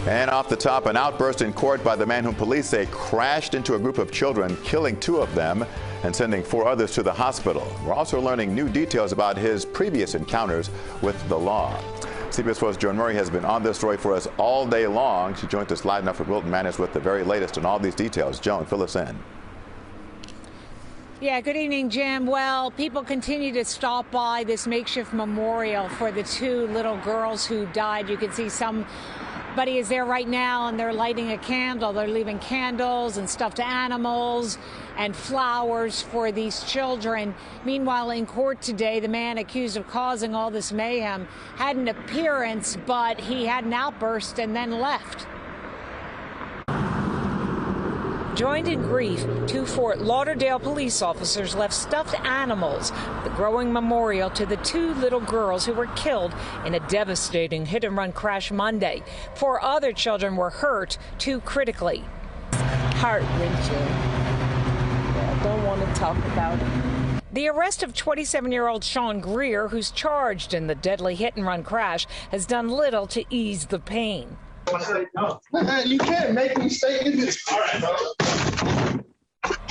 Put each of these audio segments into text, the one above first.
And off the top, an outburst in court by the man whom police say crashed into a group of children, killing 2 of them and sending 4 others to the hospital. We're also learning new details about his previous encounters with the law. CBS 4's Joan Murray has been on this story for us all day long. She joined us live enough from Wilton Manors with the very latest on all these details. Joan, fill us in. Yeah, good evening, Jim. Well, people continue to stop by this makeshift memorial for the 2 little girls who died. You can see somebody is there right now, and they're lighting a candle. They're leaving candles and stuffed animals and flowers for these children. Meanwhile, in court today, the man accused of causing all this mayhem had an appearance, but he had an outburst and then left. Joined in grief, 2 Fort Lauderdale police officers left stuffed animals at the growing memorial to the 2 little girls who were killed in a devastating hit-and-run crash Monday. 4 other children were hurt, 2 critically. Heart-wrenching. I don't want to talk about it. The arrest of 27-year-old Sean Greer, who's charged in the deadly hit-and-run crash, has done little to ease the pain. You can't make me say this. All right, bro.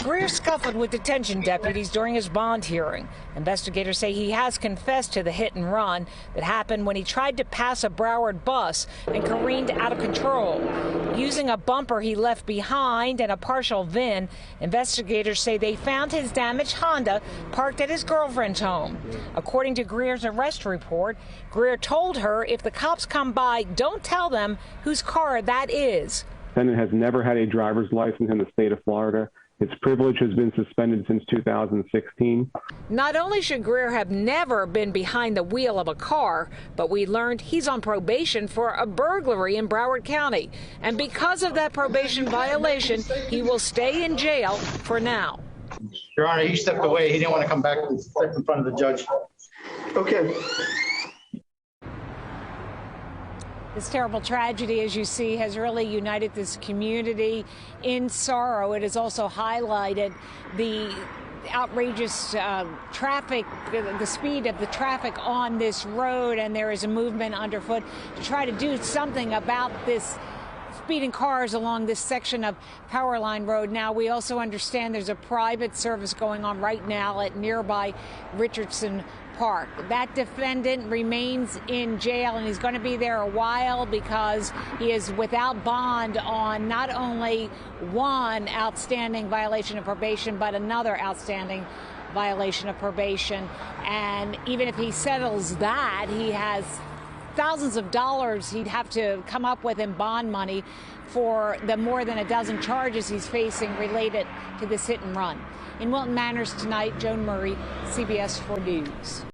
Greer scuffled with detention deputies during his bond hearing. Investigators say he has confessed to the hit and run that happened when he tried to pass a Broward bus and careened out of control. Using a bumper he left behind and a partial VIN, investigators say they found his damaged Honda parked at his girlfriend's home. According to Greer's arrest report, Greer told her if the cops come by, don't tell them whose car that is. The defendant has never had a driver's license in the state of Florida. Its privilege has been suspended since 2016. Not only should Greer have never been behind the wheel of a car, but we learned he's on probation for a burglary in Broward County. And because of that probation violation, he will stay in jail for now. Your Honor, he stepped away. He didn't want to come back and step in front of the judge. Okay. This terrible tragedy, as you see, has really united this community in sorrow. It has also highlighted the outrageous traffic, the speed of the traffic on this road, and there is a movement underfoot to try to do something about this speeding cars along this section of Powerline Road. Now, we also understand there's a private service going on right now at nearby Richardson Park. That defendant remains in jail, and he's going to be there a while because he is without bond on not only one outstanding violation of probation, but another outstanding violation of probation. And even if he settles that, he has thousands of dollars he'd have to come up with in bond money for the more than a dozen charges he's facing related to this hit and run. In Wilton Manors tonight, Joan Murray, CBS 4 News.